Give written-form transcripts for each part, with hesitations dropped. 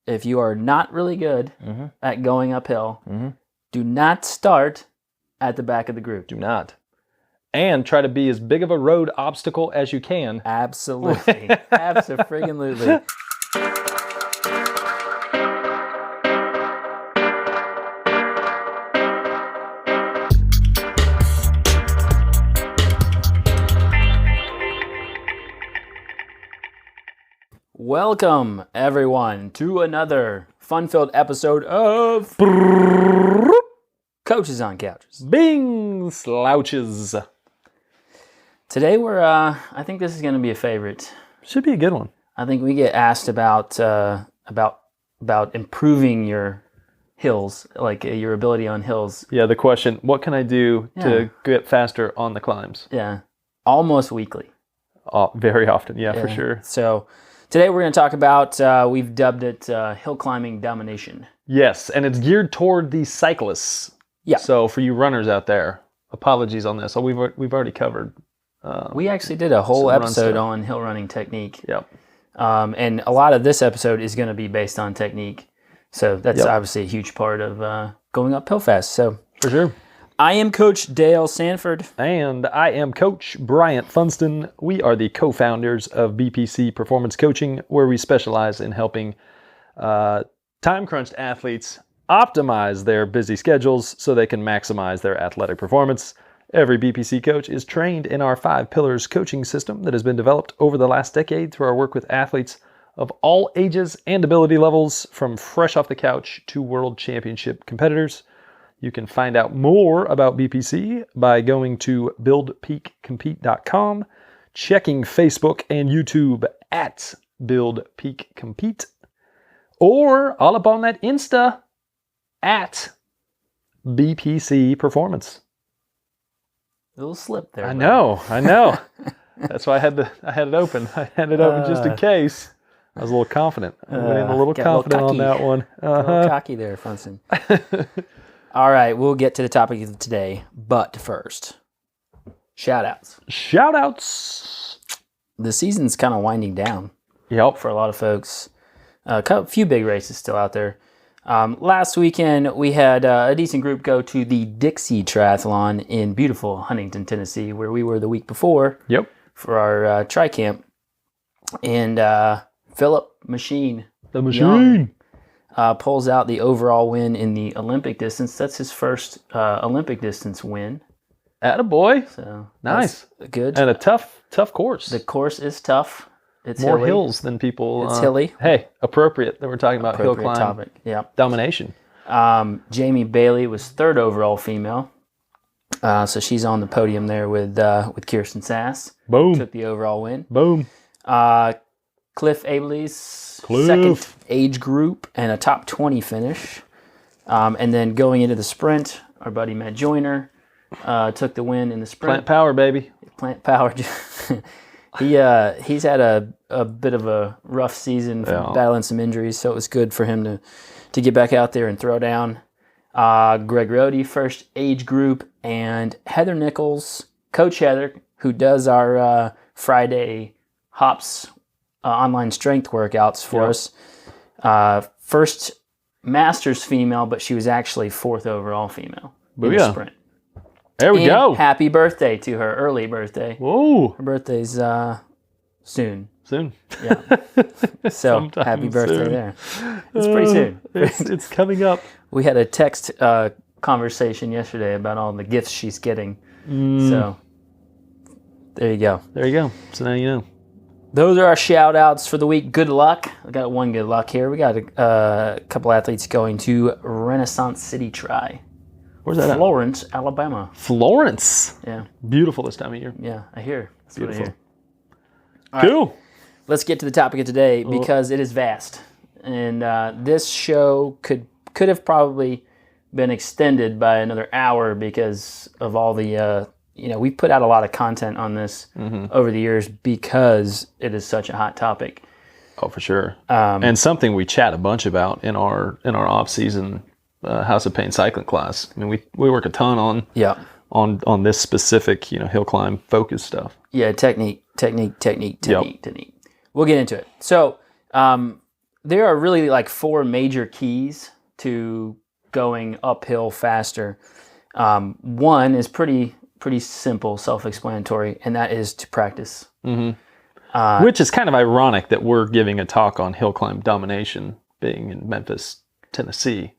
if you are not really good at going uphill, do not start at the back of the group. Do not. And try to be as big of a road obstacle as you can. Absolutely. Abso-friggin-lutely. Welcome, everyone, to another fun-filled episode of Coaches on Couches. Bing slouches. Today I think this is going to be a favorite. Should be a good one. I think we get asked about improving your hills, like your ability on hills. Yeah, the question, what can I do to get faster on the climbs? Yeah, almost weekly. Very often, yeah, for sure. So today we're going to talk about, we've dubbed it hill climbing domination. Yes, and it's geared toward the cyclists. Yeah. So for you runners out there, apologies on this. We've already covered. We actually did a whole episode on hill running technique. Yep. And a lot of this episode is going to be based on technique. So that's obviously a huge part of going uphill fast. So for sure. I am Coach Dale Sanford. And I am Coach Bryant Funston. We are the co-founders of BPC Performance Coaching, where we specialize in helping time-crunched athletes optimize their busy schedules so they can maximize their athletic performance. Every BPC coach is trained in our 5 pillars coaching system that has been developed over the last decade through our work with athletes of all ages and ability levels, from fresh off the couch to world championship competitors. You can find out more about BPC by going to buildpeakcompete.com, checking Facebook and YouTube at buildpeakcompete, or all up on that Insta at BPC Performance. A little slip there. I know. That's why I had it open. I had it open just in case. I was a little confident. I went in a little confident on that one. A little cocky there, Funston. All right, we'll get to the topic of today, but first, shout-outs. Shout-outs. The season's kind of winding down. Yep. For a lot of folks. A few big races still out there. Last weekend, we had a decent group go to the Dixie Triathlon in beautiful Huntington, Tennessee, where we were the week before for our tri-camp. And Phillip The Machine. Pulls out the overall win in the Olympic distance. That's his first Olympic distance win. Attaboy. So nice. Good. And a tough course. The course is tough. It's more hilly. Hills than people. It's hilly. Hey, appropriate that we're talking about hill climb topic. Yeah. Domination. Jamie Bailey was 3rd overall female. So she's on the podium there with Kirsten Sass. Boom. Took the overall win. Boom. Cliff Abeles, 2nd age group and a top 20 finish. And then going into the sprint, our buddy Matt Joyner took the win in the sprint. Plant power, baby. Plant power. He's had a bit of a rough season, battling some injuries, so it was good for him to get back out there and throw down. Greg Rohde, 1st age group, and Heather Nichols, Coach Heather, who does our Friday Hops online strength workouts for us. 1st Masters female, but she was actually 4th overall female in the sprint. There we go. Happy birthday to her, early birthday. Whoa. Her birthday's soon. Soon. Yeah. So happy birthday there. It's pretty soon. It's coming up. We had a text conversation yesterday about all the gifts she's getting. So there you go. There you go. So now you know. Those are our shout outs for the week. Good luck. I got one good luck here. We got a couple athletes going to Renaissance City Tri. Where's that Florence, Alabama. Florence. Yeah. Beautiful this time of year. Yeah, I hear. That's beautiful. What I hear. Cool. Right. Let's get to the topic of today because it is vast. And this show could have probably been extended by another hour because of all the, we've put out a lot of content on this over the years because it is such a hot topic. Oh, for sure. And something we chat a bunch about in our off-season House of Pain cycling class. I mean, we work a ton on this specific, hill climb focus stuff. Yeah, technique. We'll get into it. So, there are really like 4 major keys to going uphill faster. One is pretty simple, self-explanatory, and that is to practice. Mm-hmm. Which is kind of ironic that we're giving a talk on hill climb domination, being in Memphis, Tennessee.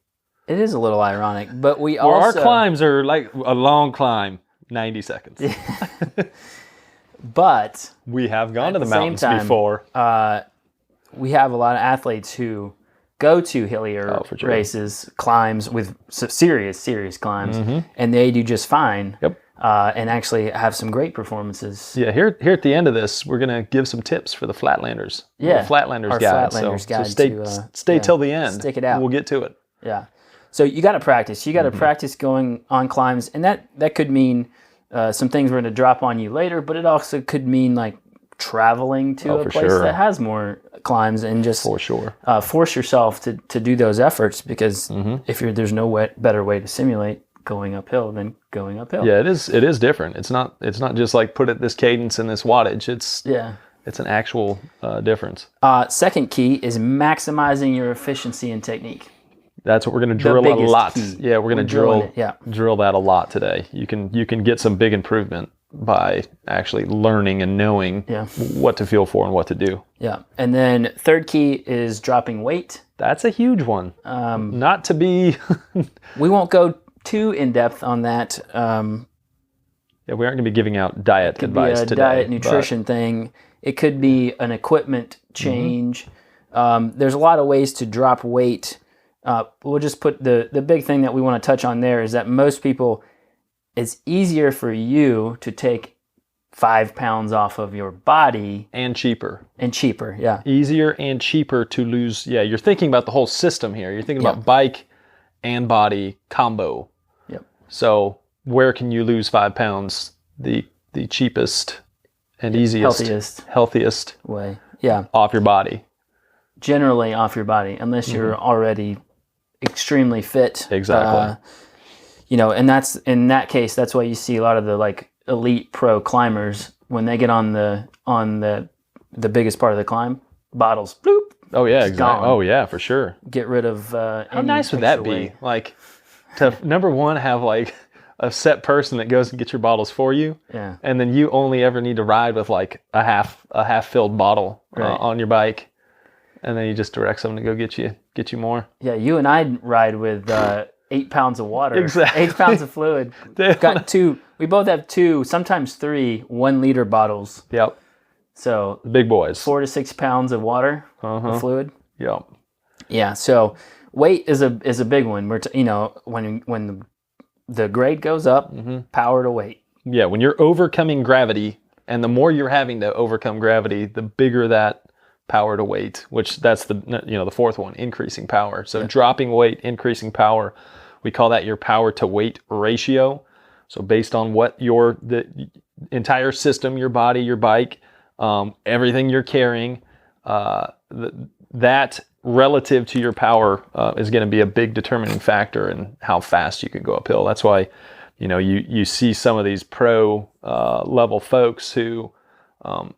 It is a little ironic, but our climbs are like a long climb, 90 seconds. But we have gone to the mountains before. We have a lot of athletes who go to hillier races, climbs with serious climbs, and they do just fine. Yep. And actually have some great performances. Yeah, here at the end of this, we're gonna give some tips for the Flatlanders. Yeah, the Flatlanders guide. So stay till the end. Stick it out. We'll get to it. Yeah. So you got to practice. You got to practice going on climbs, and that could mean some things we're going to drop on you later, but it also could mean like traveling to a place that has more climbs and just force yourself to do those efforts, because if there's no better way to simulate going uphill than going uphill. Yeah, it is different. It's not just like put it this cadence and this wattage. It's an actual difference. Second key is maximizing your efficiency and technique. That's what we're going to drill a lot. Key. Yeah, we're going to drill that a lot today. You can get some big improvement by actually learning and knowing what to feel for and what to do. Yeah, and then third key is dropping weight. That's a huge one. Not to be... We won't go too in depth on that. We aren't going to be giving out diet advice today. Diet nutrition thing. It could be an equipment change. There's a lot of ways to drop weight. We'll just put the big thing that we want to touch on there is that most people, it's easier for you to take 5 pounds off of your body. And cheaper. Yeah. Easier and cheaper to lose. Yeah, you're thinking about the whole system here. You're thinking about bike and body combo. Yep. So where can you lose 5 pounds the cheapest and easiest, healthiest way? Yeah. Off your body. Generally off your body, unless you're already extremely fit. Exactly. And that's in that case, that's why you see a lot of the like elite pro climbers when they get on the biggest part of the climb, bottles, bloop. Oh yeah, exactly. Oh yeah, for sure. Get rid of. How nice would that be? Weight. Like to number one, have like a set person that goes and gets your bottles for you. Yeah. And then you only ever need to ride with like a half filled bottle on your bike. And then you just direct someone to go get you more. Yeah, you and I ride with 8 pounds of water. Exactly. 8 pounds of fluid. Got 2. We both have 2, sometimes 3 1-liter bottles. Yep. So big boys. 4 to 6 pounds of water of fluid. Yep. Yeah. So weight is a big one. When the grade goes up, power to weight. Yeah. When you're overcoming gravity, and the more you're having to overcome gravity, the bigger that power to weight, which that's the fourth one, increasing power. So dropping weight, increasing power, we call that your power to weight ratio. So based on what the entire system, your body, your bike, everything you're carrying, that relative to your power is going to be a big determining factor in how fast you can go uphill. That's why, you see some of these pro level folks who,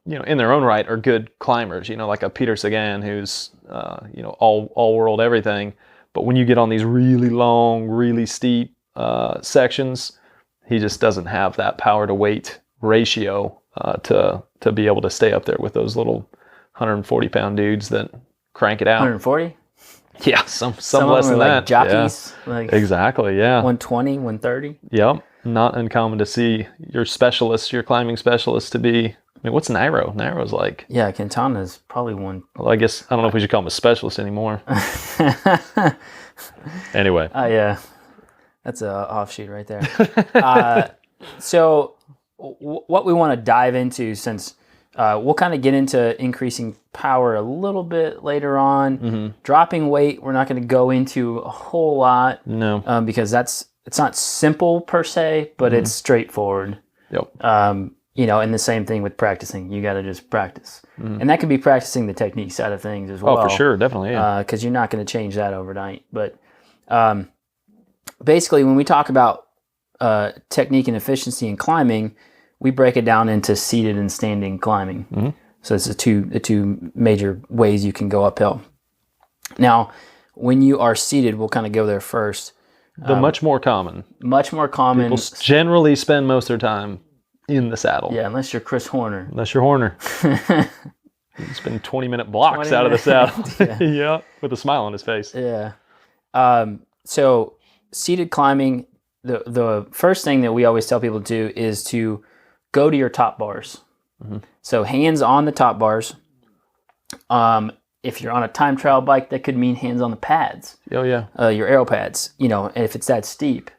in their own right are good climbers, like a Peter Sagan who's, all world everything. But when you get on these really long, really steep sections, he just doesn't have that power to weight ratio to be able to stay up there with those little 140-pound dudes that crank it out. 140? Yeah, some less than that. Like jockeys? Yeah. Exactly, yeah. 120, 130? Yep. Not uncommon to see your climbing specialist to be... what's Nairo? Nairo's like... Yeah, Quintana's probably one... Well, I guess, I don't know if we should call him a specialist anymore. Anyway. Yeah. That's an offshoot right there. So what we want to dive into, since we'll kind of get into increasing power a little bit later on. Dropping weight, we're not going to go into a whole lot. No. Because it's not simple per se, but it's straightforward. Yep. And the same thing with practicing. You got to just practice. And that could be practicing the technique side of things as well. Oh, for sure. Definitely, yeah. Because you're not going to change that overnight. But basically, when we talk about technique and efficiency in climbing, we break it down into seated and standing climbing. So it's the two major ways you can go uphill. Now, when you are seated, we'll kind of go there first. Much more common. Much more common. People generally spend most of their time in the saddle. Yeah, unless you're Chris Horner. Unless you're Horner. You spend 20-minute blocks out of the saddle. Yeah, with a smile on his face. Yeah. So seated climbing, the first thing that we always tell people to do is to go to your top bars. Mm-hmm. So hands on the top bars. If you're on a time trial bike, that could mean hands on the pads. Oh, yeah. Your aero pads, and if it's that steep,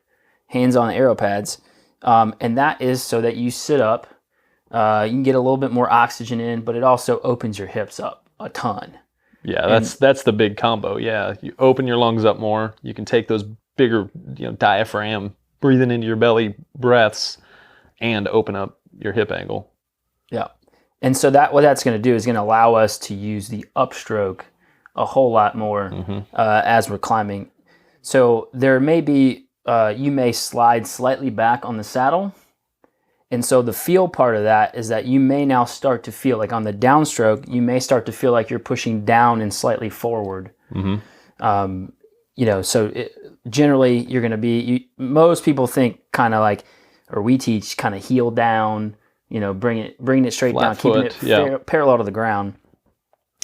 hands on the aero pads. And that is so that you sit up. You can get a little bit more oxygen in, but it also opens your hips up a ton. Yeah, that's the big combo. Yeah, you open your lungs up more. You can take those bigger, diaphragm, breathing into your belly breaths, and open up your hip angle. Yeah, and so what that's going to do is going to allow us to use the upstroke a whole lot more as we're climbing. So there may be you may slide slightly back on the saddle. And so the feel part of that is that you may now start to feel like on the downstroke, you may start to feel like you're pushing down and slightly forward. Mm-hmm. Generally you're going to be, most people think kind of like, or we teach kind of heel down, bringing it straight Flat down, foot, keeping it parallel to the ground.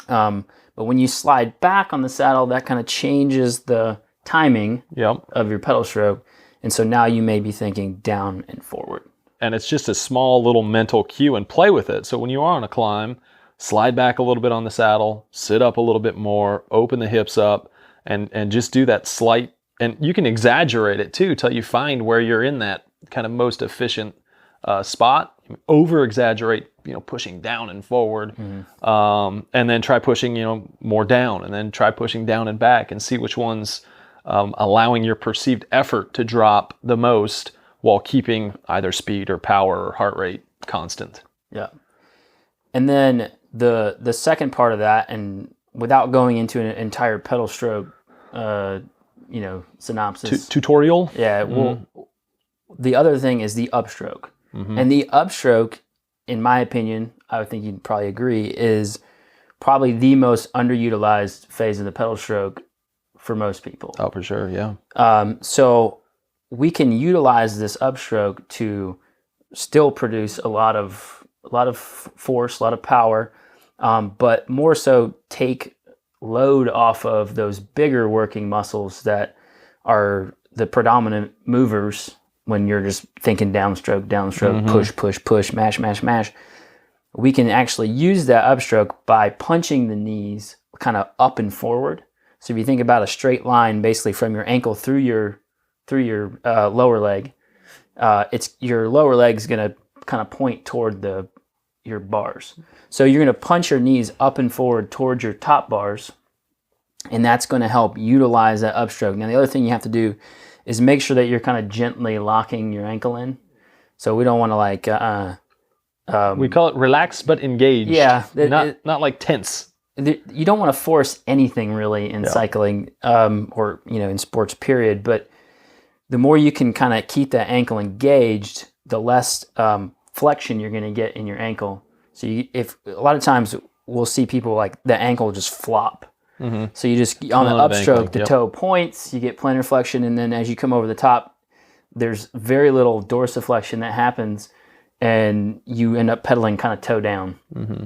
But when you slide back on the saddle, that kind of changes the timing of your pedal stroke. And so now you may be thinking down and forward. And it's just a small little mental cue, and play with it. So when you are on a climb, slide back a little bit on the saddle, sit up a little bit more, open the hips up, and just do that slight, and you can exaggerate it too till you find where you're in that kind of most efficient spot. Over exaggerate, pushing down and forward, and then try pushing, more down, and then try pushing down and back, and see which one's allowing your perceived effort to drop the most, while keeping either speed or power or heart rate constant. Yeah. And then the second part of that, and without going into an entire pedal stroke, synopsis. Tutorial? Yeah. The other thing is the upstroke. Mm-hmm. And the upstroke, in my opinion, I would think you'd probably agree, is probably the most underutilized phase of the pedal stroke for most people. Oh, for sure, yeah. So we can utilize this upstroke to still produce a lot of force, a lot of power, but more so take load off of those bigger working muscles that are the predominant movers when you're just thinking downstroke, push, mash. We can actually use that upstroke by punching the knees kind of up and forward. So if you think about a straight line basically from your ankle through your lower leg, it's your lower leg's going to kind of point toward your bars. So you're going to punch your knees up and forward towards your top bars, and that's going to help utilize that upstroke. Now the other thing you have to do is make sure that you're kind of gently locking your ankle in. So we don't want to we call it relax but engaged. Yeah. Not like tense. You don't want to force anything really in cycling or in sports period, but the more you can kind of keep that ankle engaged, the less flexion you're going to get in your ankle. So if a lot of times we'll see people like the ankle just flop. Mm-hmm. So you just on the upstroke, the toe points, you get plantar flexion, and then as you come over the top, there's very little dorsiflexion that happens, and you end up pedaling kind of toe down. Mm-hmm.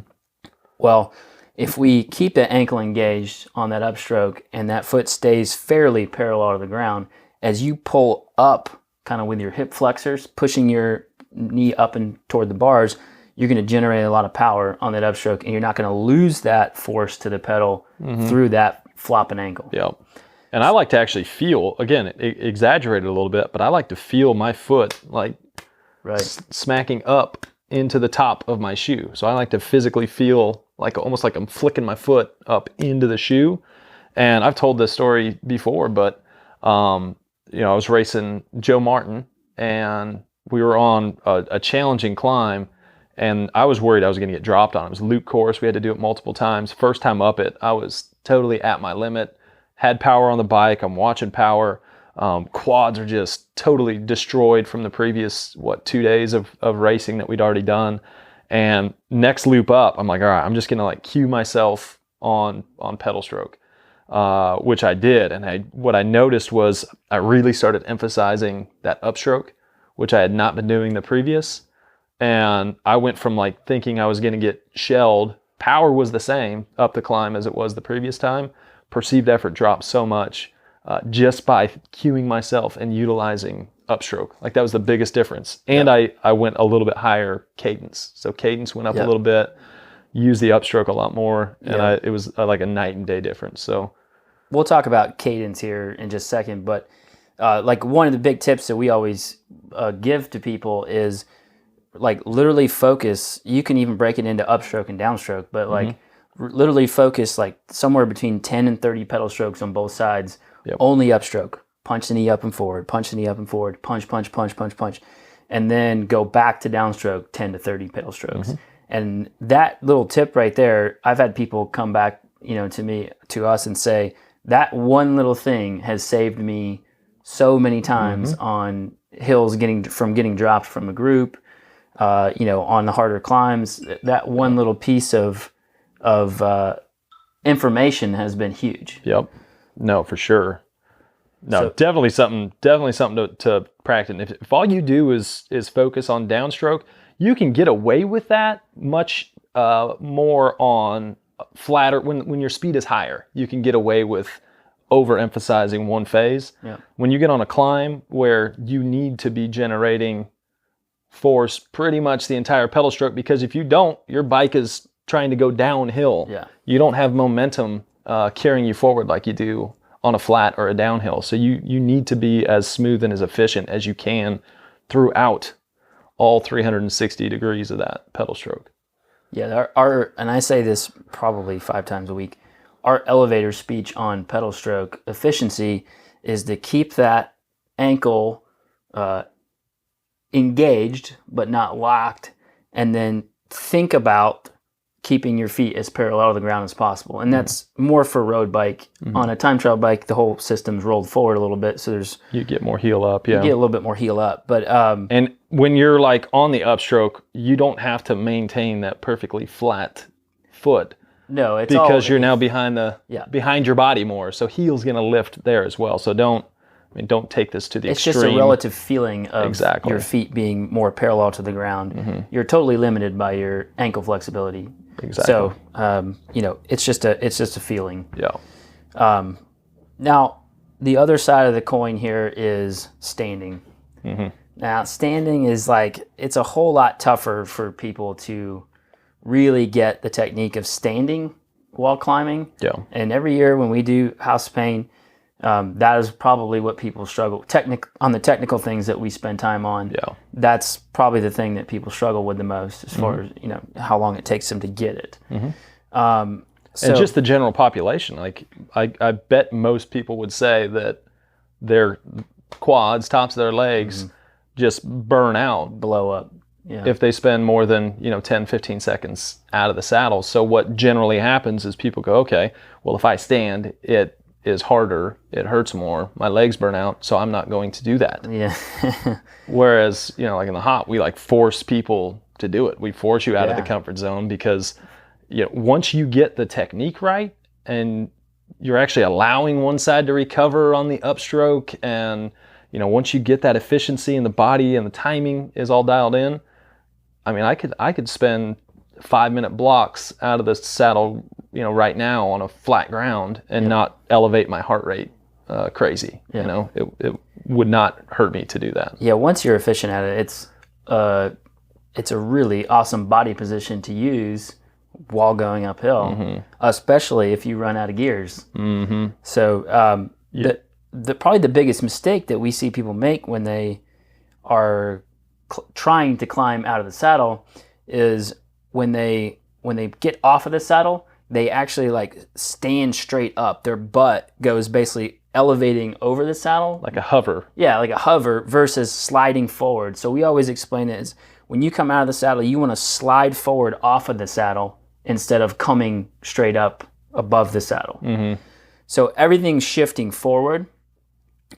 Well, if we keep that ankle engaged on that upstroke and that foot stays fairly parallel to the ground, as you pull up kind of with your hip flexors, pushing your knee up and toward the bars, you're going to generate a lot of power on that upstroke, and you're not going to lose that force to the pedal through that flopping ankle. Yeah. And I like to actually feel, again, exaggerate it a little bit, but I like to feel my foot like smacking up into the top of my shoe. So I like to physically feel like almost like I'm flicking my foot up into the shoe. And I've told this story before, but I was racing Joe Martin, and we were on a challenging climb, and I was worried I was going to get dropped on. It was a loop course. We had to do it multiple times. First time up it, I was totally at my limit. Had power on the bike. I'm watching power. Quads are just totally destroyed from the previous, 2 days of racing that we'd already done. And next loop up, I'm like, all right, I'm just going to cue myself on pedal stroke. which I did. And what I noticed was I really started emphasizing that upstroke, which I had not been doing the previous. And I went from like thinking I was going to get shelled. Power was the same up the climb as it was the previous time. Perceived effort dropped so much just by cueing myself and utilizing upstroke. Like that was the biggest difference. And I went a little bit higher cadence. So cadence went up a little bit, used the upstroke a lot more. And it was like a night and day difference. So we'll talk about cadence here in just a second. But like one of the big tips that we always give to people is like literally focus. You can even break it into upstroke and downstroke, but like literally focus like somewhere between 10 and 30 pedal strokes on both sides, only upstroke. Punch the knee up and forward, punch the knee up and forward, punch, punch, punch, punch, punch. And then go back to downstroke, 10 to 30 pedal strokes. And that little tip right there, I've had people come back, to us and say, that one little thing has saved me so many times on hills getting dropped from a group, on the harder climbs. That one little piece of information has been huge. Yep. No, for sure. No, so, definitely something to practice. If all you do is focus on downstroke, you can get away with that much more on flatter. When your speed is higher, you can get away with overemphasizing one phase. Yeah. When you get on a climb where you need to be generating force pretty much the entire pedal stroke, because if you don't, your bike is trying to go downhill. Yeah. You don't have momentum carrying you forward like you do on a flat or a downhill. So you need to be as smooth and as efficient as you can throughout all 360 degrees of that pedal stroke. Yeah, and I say this probably 5 times a week, our elevator speech on pedal stroke efficiency is to keep that ankle engaged but not locked, and then think about keeping your feet as parallel to the ground as possible. And that's more for road bike. On a time trial bike, the whole system's rolled forward a little bit, so you get more heel up. Yeah, you get a little bit more heel up. But and when you're like on the upstroke, you don't have to maintain that perfectly flat foot. No, it's because you're now behind your body more. So heel's going to lift there as well. So don't take this to the extreme. It's just a relative feeling of your feet being more parallel to the ground. You're totally limited by your ankle flexibility. Exactly. So, it's just a feeling. Yeah. Now, the other side of the coin here is standing. Now, standing is it's a whole lot tougher for people to really get the technique of standing while climbing. Yeah. And every year when we do House of Pain, that is probably what people struggle on the technical things that we spend time on. Yeah. That's probably the thing that people struggle with the most, as far as how long it takes them to get it. And just the general population, I bet most people would say that their quads, tops of their legs, just burn out, blow up. Yeah. If they spend more than 10, 15 seconds out of the saddle. So what generally happens is people go, okay, well, if I stand, it is harder, it hurts more, my legs burn out, so I'm not going to do that. Yeah. Whereas, like in the hop, we force people to do it. We force you out of the comfort zone, because once you get the technique right and you're actually allowing one side to recover on the upstroke, and once you get that efficiency in the body and the timing is all dialed in, I could spend 5-minute blocks out of the saddle, right now on a flat ground and not elevate my heart rate crazy. Yeah. It would not hurt me to do that. Yeah, once you're efficient at it, it's a really awesome body position to use while going uphill, especially if you run out of gears. So probably the biggest mistake that we see people make when they are trying to climb out of the saddle is when they get off of the saddle, they actually stand straight up. Their butt goes basically elevating over the saddle. Like a hover. Yeah, like a hover versus sliding forward. So we always explain it as when you come out of the saddle, you want to slide forward off of the saddle instead of coming straight up above the saddle. So everything's shifting forward,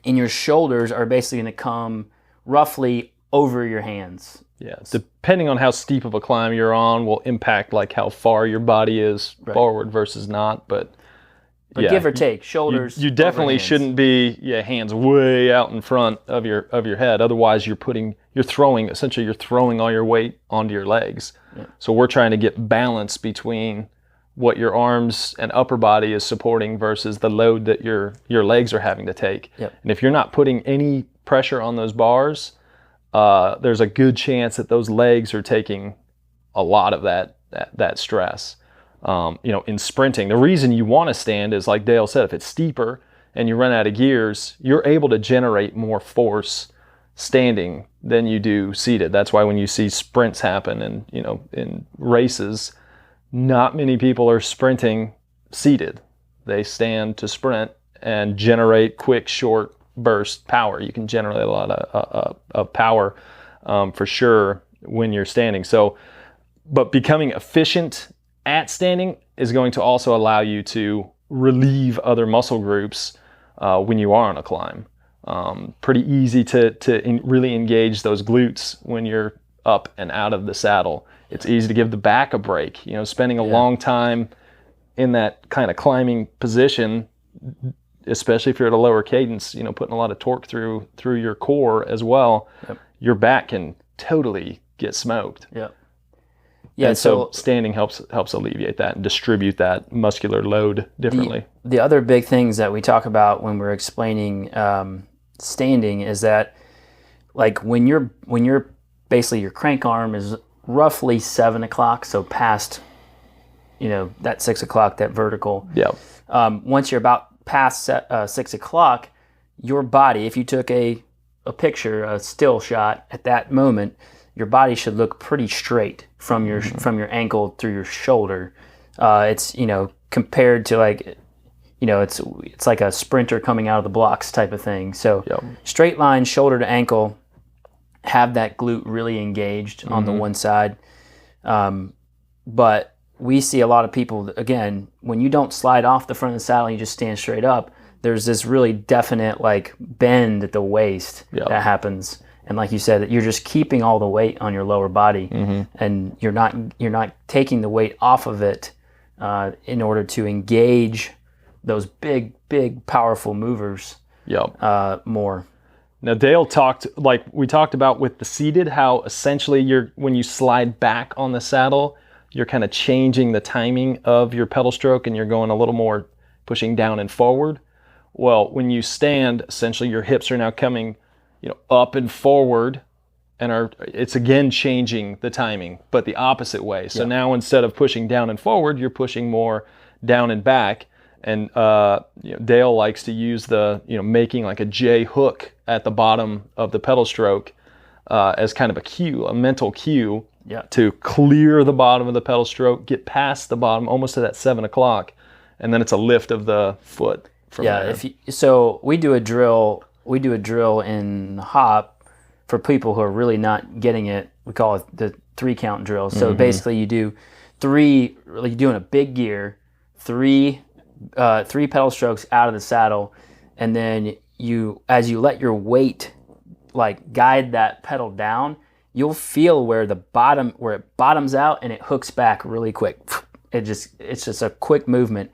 and your shoulders are basically going to come roughly over your hands. Yeah, depending on how steep of a climb you're on will impact how far your body is forward versus not. But But give or take, shoulders. You definitely shouldn't be hands way out in front of your head. Otherwise, you're throwing all your weight onto your legs. Yeah. So we're trying to get balance between what your arms and upper body is supporting versus the load that your legs are having to take. Yep. And if you're not putting any pressure on those bars, there's a good chance that those legs are taking a lot of that stress. In sprinting, the reason you want to stand is, like Dale said, if it's steeper and you run out of gears, you're able to generate more force standing than you do seated. That's why when you see sprints happen and in races, not many people are sprinting seated. They stand to sprint and generate quick, short burst power. You can generate a lot of power for sure when you're standing. So, but becoming efficient at standing is going to also allow you to relieve other muscle groups when you are on a climb. Pretty easy to really engage those glutes when you're up and out of the saddle. It's easy to give the back a break. Spending a long time in that kind of climbing position, especially if you're at a lower cadence, putting a lot of torque through your core as well, your back can totally get smoked. Yep. Yeah, and so standing helps alleviate that and distribute that muscular load differently. The other big things that we talk about when we're explaining standing is that, like, when you're basically, your crank arm is roughly 7 o'clock, so past that 6 o'clock, that vertical. Yeah. Once you're about past 6 o'clock, your body, if you took a picture, a still shot at that moment, your body should look pretty straight from your ankle through your shoulder. It's compared to, like, it's like a sprinter coming out of the blocks type of thing. So straight line, shoulder to ankle, have that glute really engaged on the one side. But we see a lot of people, again, when you don't slide off the front of the saddle, you just stand straight up, there's this really definite, like, bend at the waist that happens. And like you said, you're just keeping all the weight on your lower body, and you're not taking the weight off of it in order to engage those big, powerful movers more. Now, Dale we talked about with the seated, how essentially when you slide back on the saddle, you're kind of changing the timing of your pedal stroke and you're going a little more pushing down and forward. Well, when you stand, essentially your hips are now coming up and forward, and it's again changing the timing, but the opposite way. So now instead of pushing down and forward, you're pushing more down and back. And Dale likes to use the making like a J hook at the bottom of the pedal stroke as kind of a mental cue to clear the bottom of the pedal stroke, get past the bottom, almost to that 7 o'clock, and then it's a lift of the foot from there. So we do a drill. We do a drill in hop for people who are really not getting it. We call it the 3-count drill. So basically you do three, like, you're doing a big gear, three pedal strokes out of the saddle, and then as you let your weight, like, guide that pedal down, you'll feel where it bottoms out and it hooks back really quick. It's just a quick movement.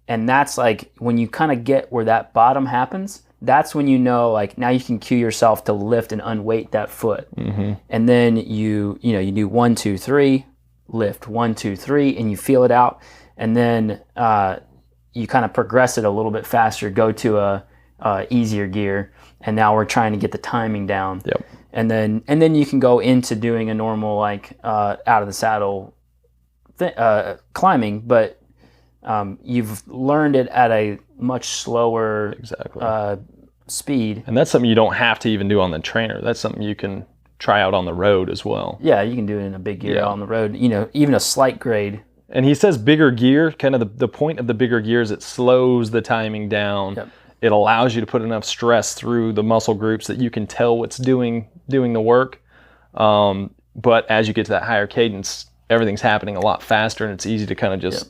And that's, like, when you kind of get where that bottom happens, that's when like, now you can cue yourself to lift and unweight that foot. And then you do 1, 2, 3, lift 1, 2, 3, and you feel it out. And then you kind of progress it a little bit faster, go to a easier gear, and now we're trying to get the timing down. And then you can go into doing a normal, like, out of the saddle climbing, but you've learned it at a much slower speed. And that's something you don't have to even do on the trainer. That's something you can try out on the road as well. Yeah, you can do it in a big gear on the road, even a slight grade. And he says bigger gear, kind of the point of the bigger gear is it slows the timing down. It allows you to put enough stress through the muscle groups that you can tell what's doing the work. But as you get to that higher cadence, everything's happening a lot faster, and it's easy to kind of just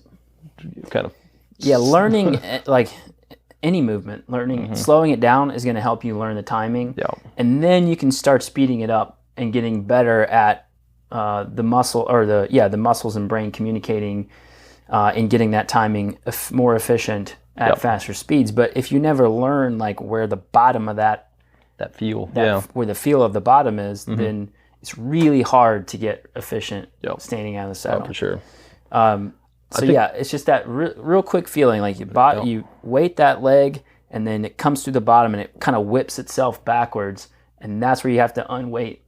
learning like any movement, slowing it down is going to help you learn the timing, and then you can start speeding it up and getting better at the muscle or the muscles and brain communicating in getting that timing more efficient at faster speeds. But if you never learn like where the bottom of that feel, where the feel of the bottom is, then it's really hard to get efficient standing out of the saddle. Oh, for sure. It's just that real quick feeling, like you weight that leg, and then it comes through the bottom, and it kind of whips itself backwards, and that's where you have to unweight.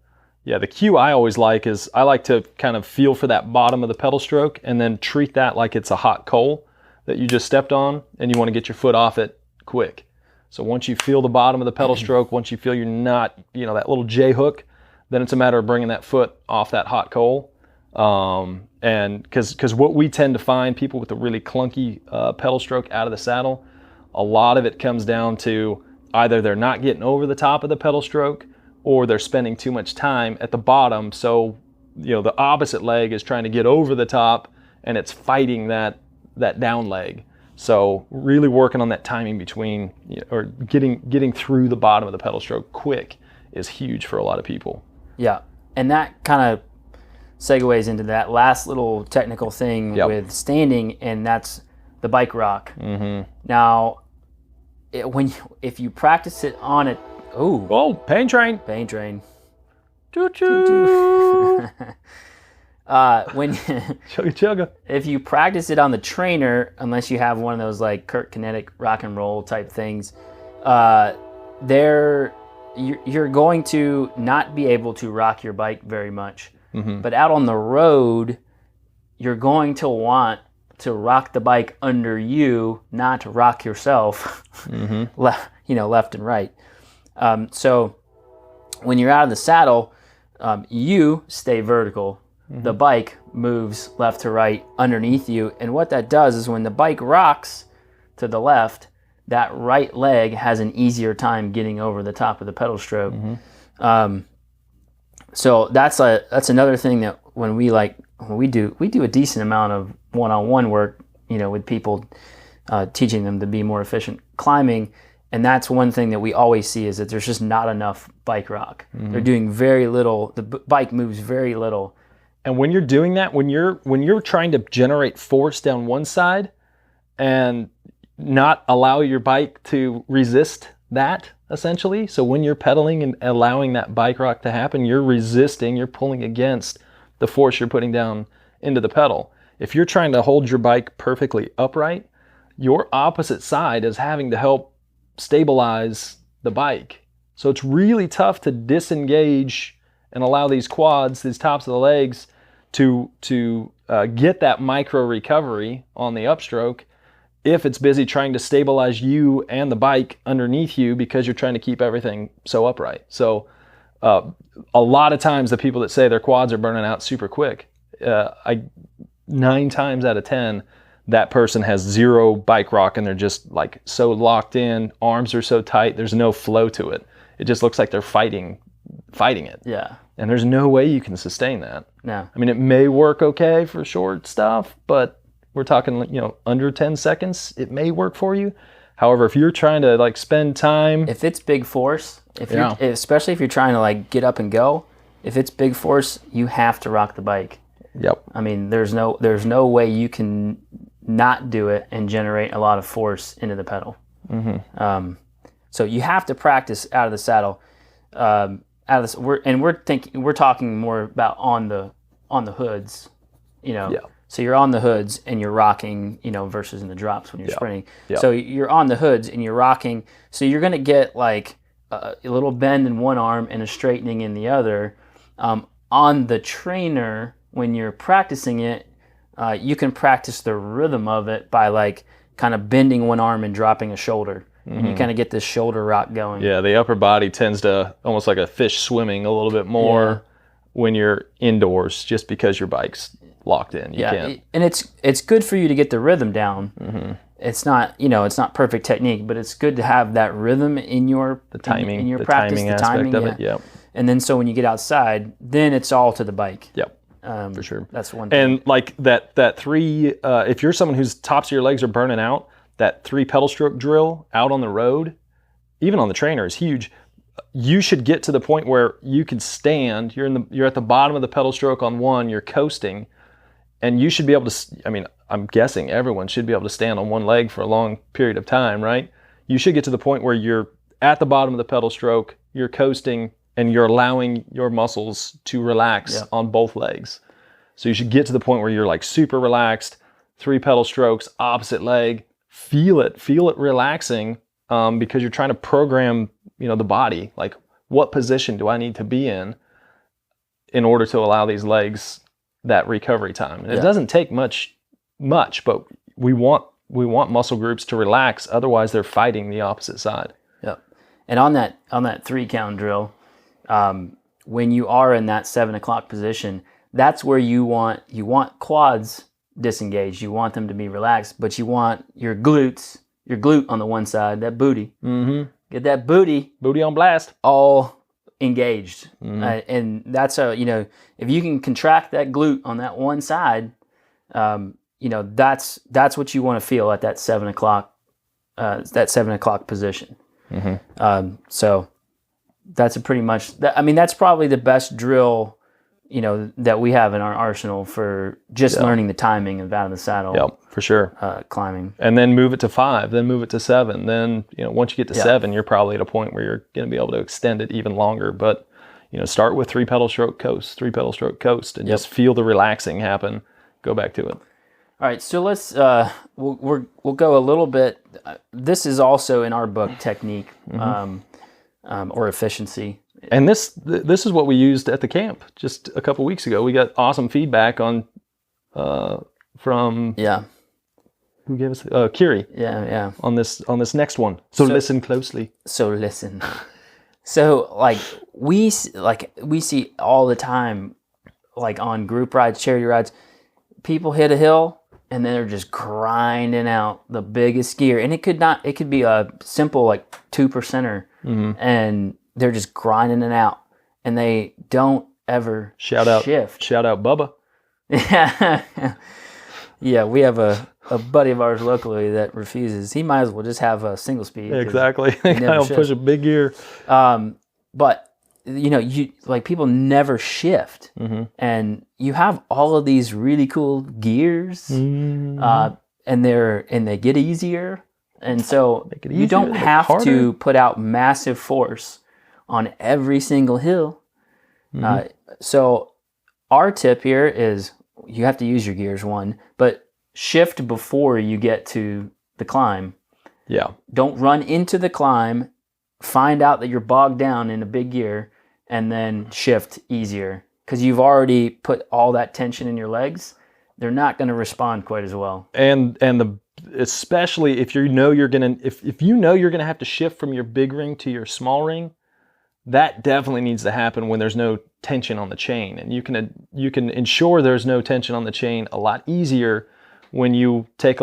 Yeah, the cue I always like is I like to kind of feel for that bottom of the pedal stroke and then treat that like it's a hot coal that you just stepped on, and you want to get your foot off it quick. So once you feel the bottom of the pedal stroke, once you feel you're not, that little J hook, then it's a matter of bringing that foot off that hot coal. And because what we tend to find, people with a really clunky pedal stroke out of the saddle, a lot of it comes down to either they're not getting over the top of the pedal stroke, or they're spending too much time at the bottom. So, the opposite leg is trying to get over the top, and it's fighting that down leg. So really working on that timing between, or getting through the bottom of the pedal stroke quick is huge for a lot of people. Yeah, and that kind of segues into that last little technical thing with standing, and that's the bike rock. Mm-hmm. Now, if you practice it on it, pain train. Pain train. Choo choo. Chugga. If you practice it on the trainer, unless you have one of those like Kurt Kinetic rock and roll type things, you're going to not be able to rock your bike very much. Mm-hmm. But out on the road, you're going to want to rock the bike under you, not to rock yourself, left and right. So when you're out of the saddle, you stay vertical. Mm-hmm. The bike moves left to right underneath you. And what that does is when the bike rocks to the left, that right leg has an easier time getting over the top of the pedal stroke. Mm-hmm. So that's another thing that when we do a decent amount of one-on-one work, with people, teaching them to be more efficient climbing. And that's one thing that we always see is that there's just not enough bike rock. Mm-hmm. They're doing very little. The bike moves very little. And when you're doing that, when you're trying to generate force down one side and not allow your bike to resist that, essentially. So when you're pedaling and allowing that bike rock to happen, you're resisting, you're pulling against the force you're putting down into the pedal. If you're trying to hold your bike perfectly upright, your opposite side is having to help stabilize the bike. So it's really tough to disengage and allow these quads, these tops of the legs, to get that micro recovery on the upstroke if it's busy trying to stabilize you and the bike underneath you because you're trying to keep everything so upright. So a lot of times the people that say their quads are burning out super quick, 9 times out of 10, that person has zero bike rock and they're just like so locked in, arms are so tight, there's no flow to it. It just looks like they're fighting it. Yeah. And there's no way you can sustain that. No. I mean, it may work okay for short stuff, but we're talking, under 10 seconds, it may work for you. However, if you're trying to spend time, if it's big force, especially if you're trying to get up and go, if it's big force, you have to rock the bike. Yep. I mean, there's no way you can not do it and generate a lot of force into the pedal. Mm-hmm. So you have to practice out of the saddle. We're talking more about on the hoods, Yeah. So you're on the hoods and you're rocking, versus in the drops when you're sprinting. Yep. So you're on the hoods and you're rocking. So you're going to get a little bend in one arm and a straightening in the other. On the trainer, when you're practicing it, you can practice the rhythm of it by kind of bending one arm and dropping a shoulder. Mm-hmm. And you kind of get this shoulder rock going. Yeah, the upper body tends to almost like a fish swimming a little bit more when you're indoors, just because your bike's locked in. You can't. And it's good for you to get the rhythm down. Mm-hmm. It's not it's not perfect technique, but it's good to have that rhythm in your timing, in your practice, timing aspect of it. Yep. And then so when you get outside, then it's all to the bike. Yep. For sure. That's one thing. And that 3, if you're someone whose tops of your legs are burning out, that 3 pedal stroke drill out on the road, even on the trainer, is huge. You should get to the point where you can stand. You're at the bottom of the pedal stroke on one. You're coasting, and you should be able to. I mean, I'm guessing everyone should be able to stand on one leg for a long period of time, right? You should get to the point where you're at the bottom of the pedal stroke, you're coasting, and you're allowing your muscles to relax on both legs. So you should get to the point where you're like super relaxed, 3 pedal strokes, opposite leg, feel it relaxing, because you're trying to program, the body, like what position do I need to be in order to allow these legs that recovery time. And it doesn't take much, but we want muscle groups to relax, otherwise they're fighting the opposite side. Yep. And on that 3 count drill, when you are in that 7 o'clock position, that's where you want quads disengaged. You want them to be relaxed, but you want your glute on the one side, that booty. Mm-hmm. Get that booty on blast, all engaged. Mm-hmm. And that's if you can contract that glute on that one side, that's what you want to feel at that 7 o'clock, position. Mm-hmm. So that's that's probably the best drill, that we have in our arsenal for just learning the timing of out of the saddle. Yep, for sure. Climbing. And then move it to 5, then move it to 7. Then, once you get to 7, you're probably at a point where you're going to be able to extend it even longer. But, start with 3 pedal stroke coast, and just feel the relaxing happen. Go back to it. All right, so let's we'll go a little bit. This is also in our book, technique, or efficiency. And this is what we used at the camp just a couple weeks ago. We got awesome feedback on from who gave us Kiri. On this next one. So listen closely. So listen. So we see all the time, on group rides, charity rides, people hit a hill and then they're just grinding out the biggest gear, and it could be a simple 2%er, and they're just grinding it out, and they don't ever shift. Shout out Bubba. Yeah, we have a buddy of ours locally that refuses. He might as well just have a single speed. Exactly. I'll push a big gear. But people never shift, and you have all of these really cool gears, and they get easier, and so you don't have to put out massive force on every single hill. So our tip here is you have to use your gears, but shift before you get to the climb. Yeah. Don't run into the climb, find out that you're bogged down in a big gear, and then shift easier. Because you've already put all that tension in your legs, they're not going to respond quite as well. And especially if you know you're gonna have to shift from your big ring to your small ring, that definitely needs to happen when there's no tension on the chain. And you can ensure there's no tension on the chain a lot easier when you take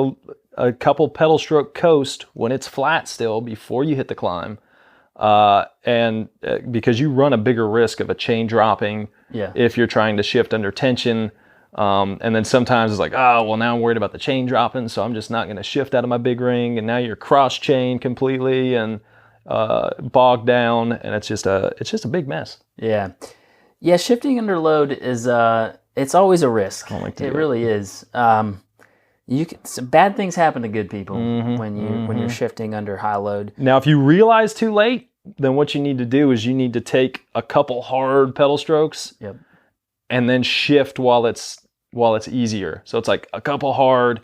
a couple pedal stroke coast when it's flat still before you hit the climb. Because you run a bigger risk of a chain dropping if you're trying to shift under tension. And then sometimes it's now I'm worried about the chain dropping, so I'm just not going to shift out of my big ring. And now you're cross chain completely and bogged down, and it's just a big mess. Yeah. Shifting under load is it's always a risk. It really is. Bad things happen to good people when you're shifting under high load. Now, if you realize too late, then what you need to do is you need to take a couple hard pedal strokes and then shift while it's easier. So it's a couple hard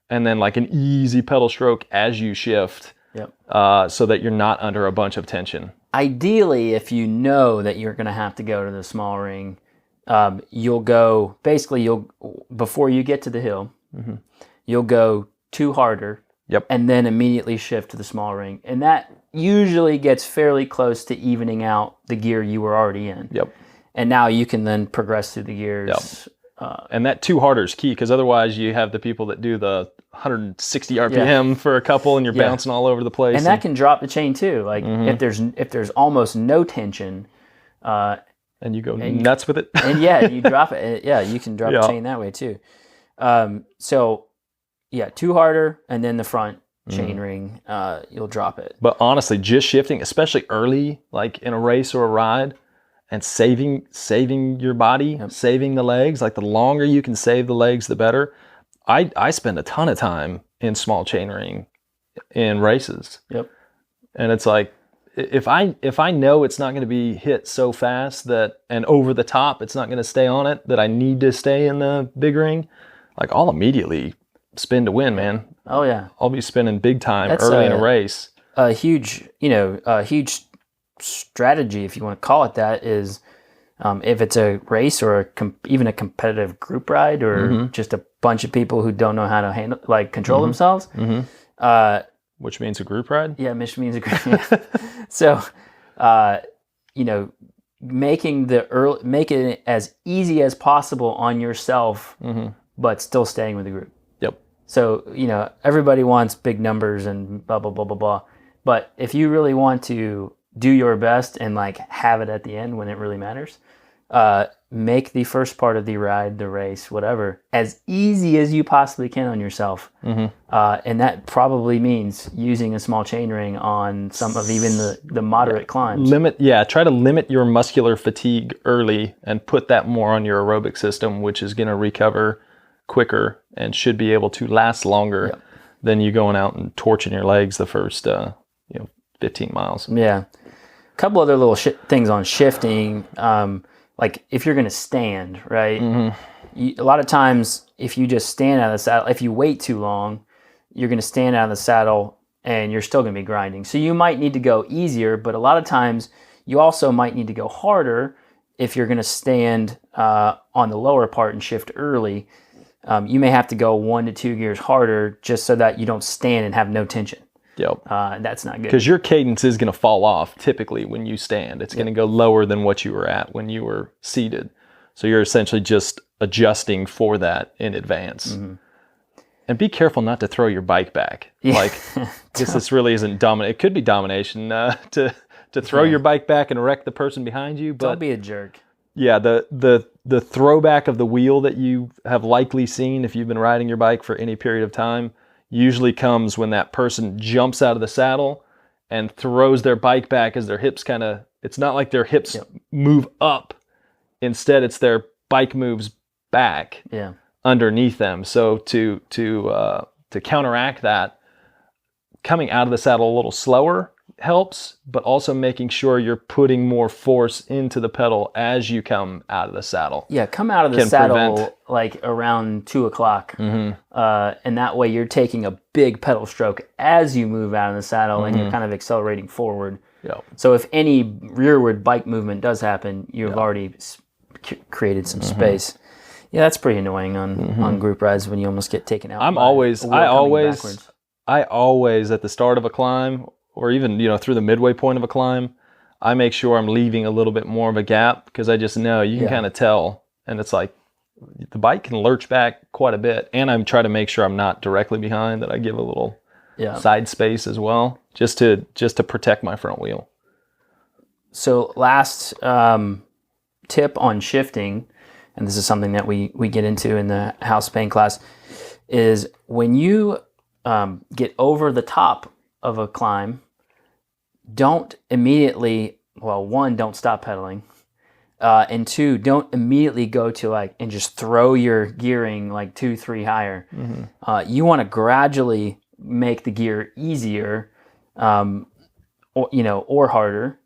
and then an easy pedal stroke as you shift, so that you're not under a bunch of tension. Ideally, if you know that you're going to have to go to the small ring, before you get to the hill, you'll go 2 harder, and then immediately shift to the small ring. And that usually gets fairly close to evening out the gear you were already in. And now you can then progress through the gears. And that 2 harder is key, because otherwise you have the people that do the 160 RPM for a couple and you're bouncing all over the place. And that can drop the chain too. If there's almost no tension, and you go nuts with it. And you drop it. You can drop the chain that way too. 2 harder, and then the front chain ring, you'll drop it. But honestly, just shifting, especially early, in a race or a ride, and saving your body, saving the legs, the longer you can save the legs, the better. I spend a ton of time in small chainring in races. Yep. And it's like, if I know it's not going to be hit so fast that, and over the top, it's not going to stay on it, that I need to stay in the big ring, like I'll immediately spin to win, man. Oh yeah. I'll be spinning big time early in a race. A huge strategy, if you want to call it that, is if it's a race or even a competitive group ride or just a bunch of people who don't know how to control themselves. Which means a group ride? Yeah, which means a group ride. So, making it as easy as possible on yourself, but still staying with the group. Yep. So, everybody wants big numbers and blah, blah, blah, blah, blah. But if you really want to do your best and have it at the end when it really matters, make the first part of the ride, the race, whatever, as easy as you possibly can on yourself. And that probably means using a small chain ring on some of even the moderate climbs. Try to limit your muscular fatigue early and put that more on your aerobic system, which is going to recover quicker and should be able to last longer than you going out and torching your legs the first 15 miles. Yeah. A couple other little things on shifting. Like if you're going to stand, right? A lot of times, if you just stand out of the saddle, if you wait too long, you're going to stand out of the saddle and you're still going to be grinding. So you might need to go easier, but a lot of times you also might need to go harder if you're going to stand on the lower part and shift early. You may have to go 1 to 2 gears harder just so that you don't stand and have no tension. Yep. That's not good. Because your cadence is going to fall off typically when you stand. It's going to go lower than what you were at when you were seated. So you're essentially just adjusting for that in advance. And be careful not to throw your bike back. I guess this really isn't it could be domination to throw your bike back and wreck the person behind you. But don't be a jerk. Yeah, the throwback of the wheel that you have likely seen if you've been riding your bike for any period of time usually comes when that person jumps out of the saddle and throws their bike back as their hips it's not like their hips move up. Instead, it's their bike moves back underneath them. So to counteract that, coming out of the saddle a little slower helps, but also making sure you're putting more force into the pedal as you come out of the saddle. Yeah, come out of the saddle around 2 o'clock. And that way you're taking a big pedal stroke as you move out of the saddle and you're kind of accelerating forward. So if any rearward bike movement does happen, you've already created some space. Yeah, that's pretty annoying on group rides when you almost get taken out. I always at the start of a climb, or even through the midway point of a climb, I make sure I'm leaving a little bit more of a gap because I just know you can kind of tell, and it's like the bike can lurch back quite a bit, and I'm trying to make sure I'm not directly behind, that I give a little side space as well, just to protect my front wheel. So last tip on shifting, and this is something that we get into in the house pain class, is when you get over the top of a climb, don't immediately, one, don't stop pedaling, and two, don't immediately go to and just throw your gearing 2, 3 higher. You want to gradually make the gear easier, or harder,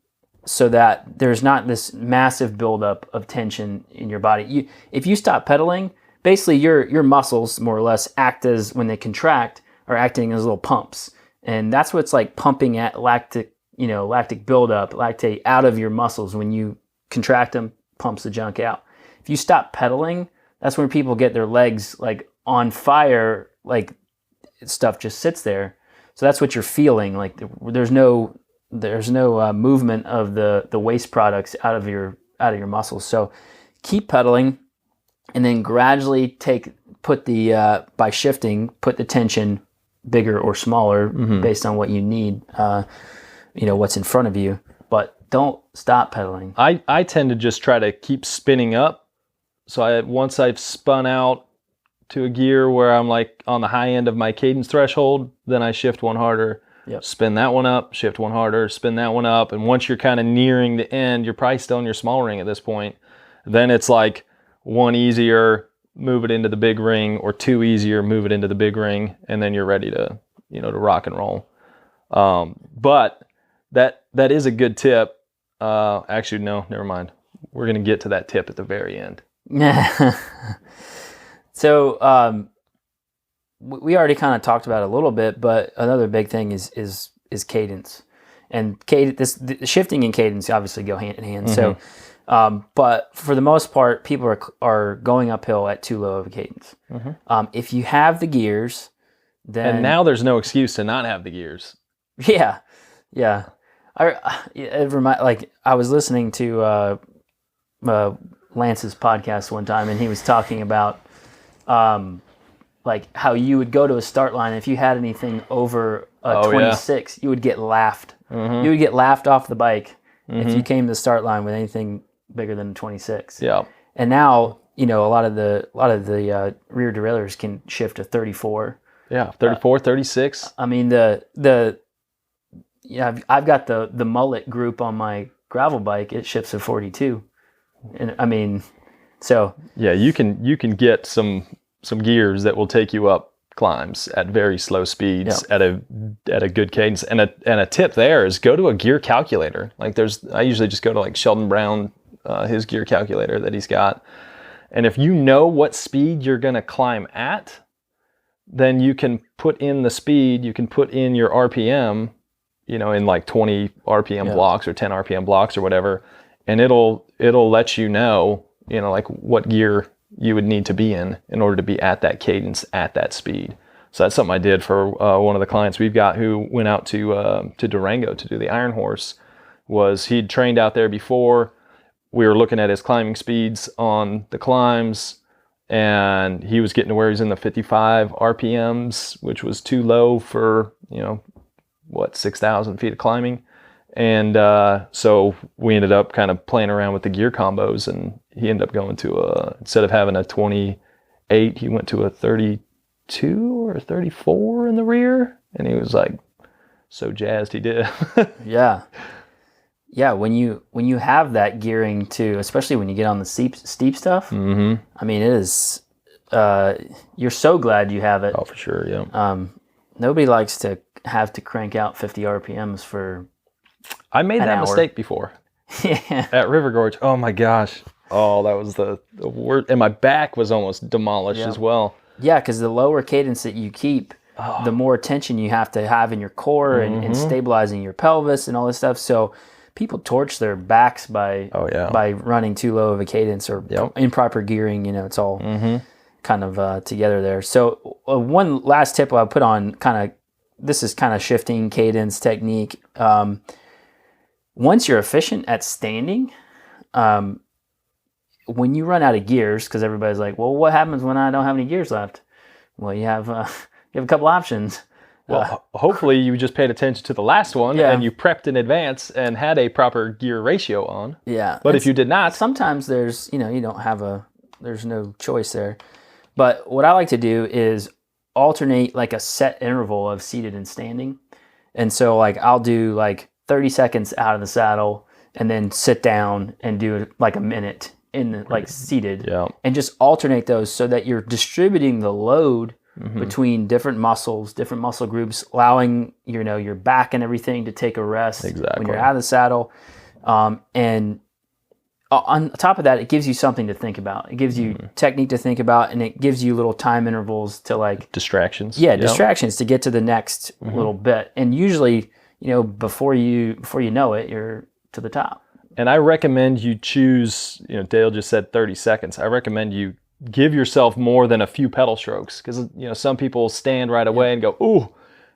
so that there's not this massive buildup of tension in your body. If you stop pedaling, basically your muscles more or less act as, when they contract, are acting as little pumps, and that's what's pumping at lactic buildup, lactate out of your muscles. When you contract them, pumps the junk out. If you stop pedaling, that's when people get their legs on fire, stuff just sits there. So that's what you're feeling. There's no movement of the waste products out of your muscles. So keep pedaling, and then gradually by shifting, put the tension bigger or smaller based on what you need, what's in front of you, but don't stop pedaling. I tend to just try to keep spinning up. So once I've spun out to a gear where I'm on the high end of my cadence threshold, then I shift one harder, spin that one up, shift one harder, spin that one up. And once you're kind of nearing the end, you're probably still in your small ring at this point. Then it's one easier, move it into the big ring, or too easier, move it into the big ring, and then you're ready to, to rock and roll. But that is a good tip. Actually, no, never mind. We're going to get to that tip at the very end. So we already kind of talked about it a little bit, but another big thing is cadence. And the shifting and cadence obviously go hand in hand. Mm-hmm. So, but for the most part, people are going uphill at too low of a cadence. Mm-hmm. If you have the gears, then... And now there's no excuse to not have the gears. Yeah. I was listening to Lance's podcast one time, and he was talking about like how you would go to a start line, if you had anything over a 26, you would get laughed. Mm-hmm. You would get laughed off the bike if you came to the start line with anything bigger than a 26. Yeah. And now, a lot of the rear derailleurs can shift to 34. Yeah, 34, 36. I mean, I've got the mullet group on my gravel bike. It shifts to 42. And I mean, so yeah, you can get some gears that will take you up climbs at very slow speeds at a good cadence. And a tip there is go to a gear calculator. Like I usually just go to like Sheldon Brown, his gear calculator that he's got. And if you know what speed you're going to climb at, then you can put in the speed, you can put in your RPM, in like 20 RPM blocks or 10 RPM blocks or whatever. And it'll let you know, like what gear you would need to be in order to be at that cadence, at that speed. So that's something I did for one of the clients we've got who went out to Durango to do the Iron Horse. Was he'd trained out there before. We were looking at his climbing speeds on the climbs, and he was getting to where he's in the 55 RPMs, which was too low for 6,000 feet of climbing. And so we ended up kind of playing around with the gear combos, and he ended up going to instead of having a 28, he went to a 32 or 34 in the rear, and he was like so jazzed he did. Yeah. When you have that gearing too, especially when you get on the steep stuff, mm-hmm. I mean, it is you're so glad you have it. Oh, for sure, yeah. Nobody likes to have to crank out 50 RPMs for I made that mistake before. Yeah. At River Gorge. Oh my gosh. Oh, that was the worst. And my back was almost demolished as well. Yeah, because the lower cadence that you keep, the more tension you have to have in your core and stabilizing your pelvis and all this stuff. So people torch their backs by running too low of a cadence or improper gearing. It's all kind of together there. So one last tip I'll put on this is kind of shifting cadence technique. Once you're efficient at standing, when you run out of gears, because everybody's like, well, what happens when I don't have any gears left? Well, you have a couple options. Well, hopefully you just paid attention to the last one and you prepped in advance and had a proper gear ratio on. Yeah. But if you did not, sometimes there's, you don't have there's no choice there. But what I like to do is alternate like a set interval of seated and standing. And so like I'll do like 30 seconds out of the saddle and then sit down and do like a minute in like seated and just alternate those so that you're distributing the load between different muscles, different muscle groups, allowing your back and everything to take a rest when you're out of the saddle. And on top of that, it gives you something to think about. It gives you technique to think about, and it gives you little time intervals to like distractions. Yeah, distractions to get to the next little bit. And usually, before you know it, you're to the top. And I recommend you choose, Dale just said 30 seconds. I recommend you give yourself more than a few pedal strokes, because some people stand right away and go, ooh,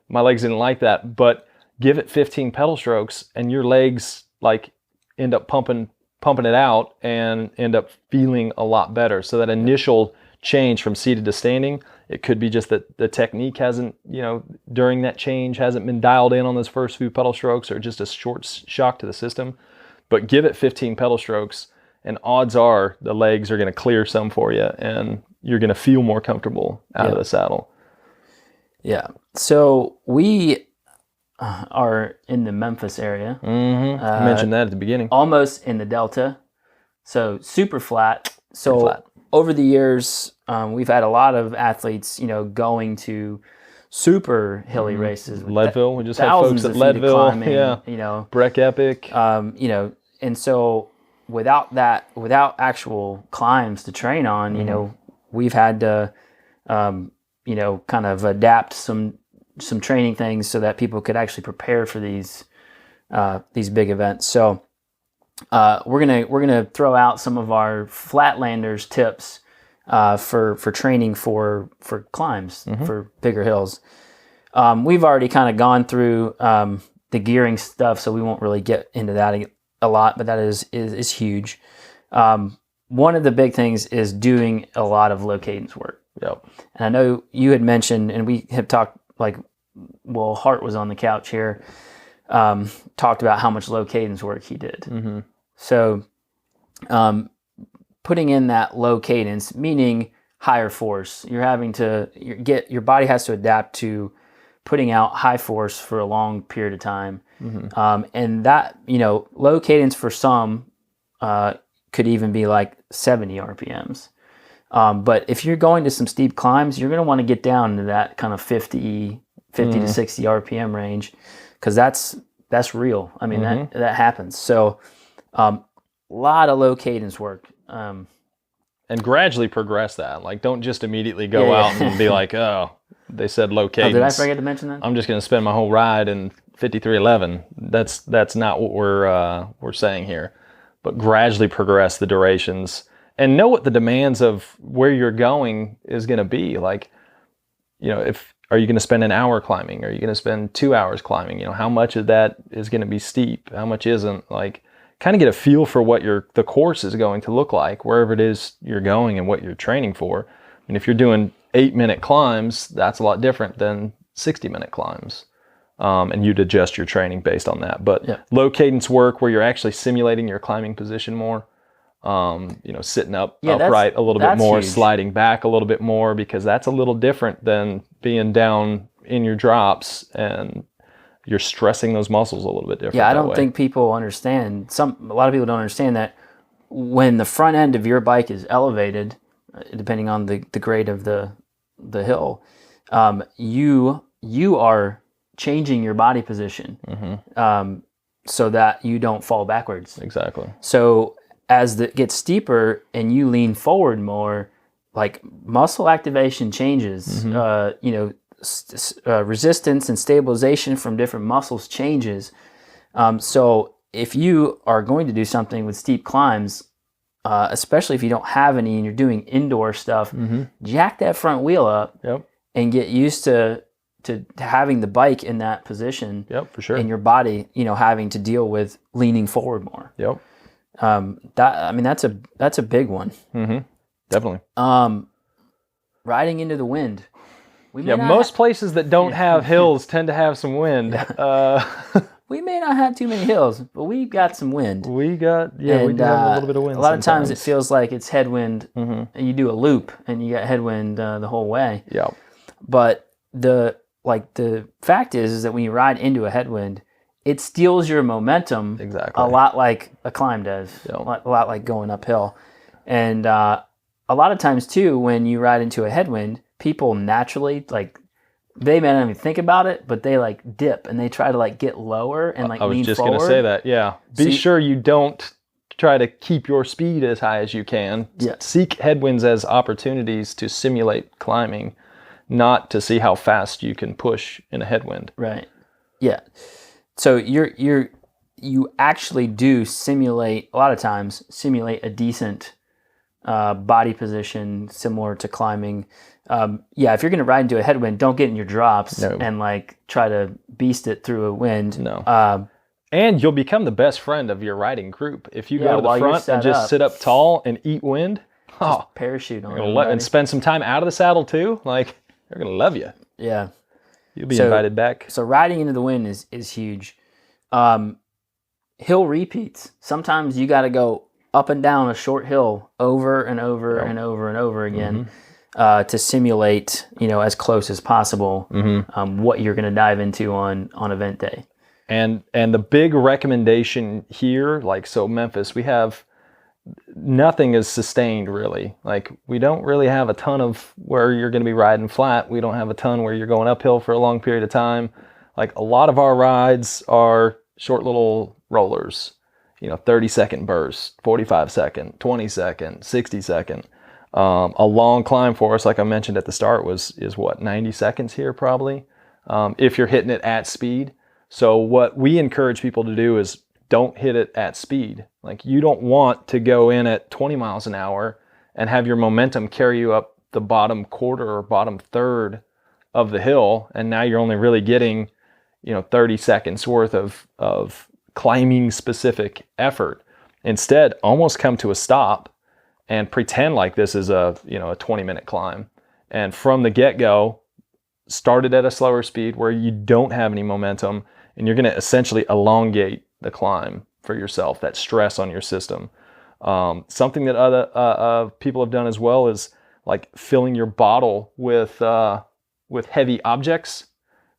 my legs didn't like that. But give it 15 pedal strokes and your legs like end up pumping it out and end up feeling a lot better. So that initial change from seated to standing, it could be just that the technique hasn't, during that change hasn't been dialed in on those first few pedal strokes, or just a short shock to the system. But give it 15 pedal strokes, and odds are the legs are going to clear some for you, and you're going to feel more comfortable out of the saddle. Yeah. So we are in the Memphis area. I mentioned that at the beginning. Almost in the Delta. So super flat. So over the years, we've had a lot of athletes, going to super hilly races. Leadville, we just had folks at Leadville, climbing, Breck Epic. And so without actual climbs to train on, we've had to, kind of adapt some training things so that people could actually prepare for these big events. So we're gonna throw out some of our flatlanders tips for training for climbs for bigger hills. We've already kind of gone through the gearing stuff, so we won't really get into that a lot, but that is huge. One of the big things is doing a lot of low cadence work. Yep. And I know you had mentioned, and we have talked, Hart was on the couch here, talked about how much low cadence work he did. Mm-hmm. So putting in that low cadence, meaning higher force, you're having to your body has to adapt to putting out high force for a long period of time. Mm-hmm. And that, low cadence for some could even be like 70 RPMs. But if you're going to some steep climbs, you're going to want to get down into that kind of 50 to 60 RPM range, because that's real. I mean, that happens. So a lot of low cadence work. And gradually progress that. Like, don't just immediately go out and be like, oh, they said low cadence. Did I forget to mention that? I'm just going to spend my whole ride in 5311. That's not what we're saying here. But gradually progress the durations and know what the demands of where you're going is going to be. Like, are you going to spend an hour climbing? Are you going to spend 2 hours climbing? How much of that is going to be steep? How much isn't? Like, kind of get a feel for what the course is going to look like wherever it is you're going and what you're training for. And if you're doing 8-minute climbs, that's a lot different than 60-minute climbs. And you'd adjust your training based on that. But low cadence work where you're actually simulating your climbing position more, sitting upright a little bit more, huge. Sliding back a little bit more, because that's a little different than being down in your drops and you're stressing those muscles a little bit different. Yeah, I don't think people understand. A lot of people don't understand that when the front end of your bike is elevated, depending on the grade of the hill, you are changing your body position so that you don't fall backwards. Exactly. So as it gets steeper and you lean forward more, like muscle activation changes, resistance and stabilization from different muscles changes. So if you are going to do something with steep climbs, especially if you don't have any and you're doing indoor stuff, jack that front wheel up and get used to having the bike in that position. Yep, for sure. And your body, having to deal with leaning forward more. Yep. That's a big one. Mm-hmm. Definitely. Riding into the wind. Most places that don't have hills tend to have some wind. We may not have too many hills, but we've got some wind. We do have a little bit of wind. A lot of times it feels like it's headwind, and you do a loop, and you got headwind the whole way. Yeah. But the fact is that when you ride into a headwind, it steals your momentum. Exactly. A lot like a climb does. Yep. A lot like going uphill, and a lot of times too, when you ride into a headwind, people naturally they may not even think about it, but they dip and they try to get lower and lean forward. I was just going to say that. Yeah. Be sure you don't try to keep your speed as high as you can. Yeah. Seek headwinds as opportunities to simulate climbing, not to see how fast you can push in a headwind. Right. Yeah. So you actually do simulate a lot of times a decent body position similar to climbing. If you're going to ride into a headwind, don't get in your drops and try to beast it through a wind. No. And you'll become the best friend of your riding group if you go to the front and just sit up tall and eat wind. Just parachute on and spend some time out of the saddle too. They're going to love you. Yeah. You'll be invited back. So riding into the wind is huge. Hill repeats. Sometimes you got to go up and down a short hill over and over and over and over again to simulate, as close as possible what you're going to dive into on event day. And the big recommendation here, so Memphis, we have nothing is sustained really. Like we don't really have a ton of where you're going to be riding flat. We don't have a ton where you're going uphill for a long period of time. Like a lot of our rides are short little rollers, 30-second bursts, 45-second, 20-second, 60-second. A long climb for us, like I mentioned at the start, is what, 90 seconds here probably, if you're hitting it at speed. So what we encourage people to do is don't hit it at speed. Like you don't want to go in at 20 miles an hour and have your momentum carry you up the bottom quarter or bottom third of the hill, and now you're only really getting 30 seconds worth of climbing specific effort. Instead, almost come to a stop and pretend like this is a 20-minute climb, and from the get-go start it at a slower speed where you don't have any momentum, and you're going to essentially elongate the climb for yourself, that stress on your system. Something that other people have done as well is like filling your bottle with heavy objects.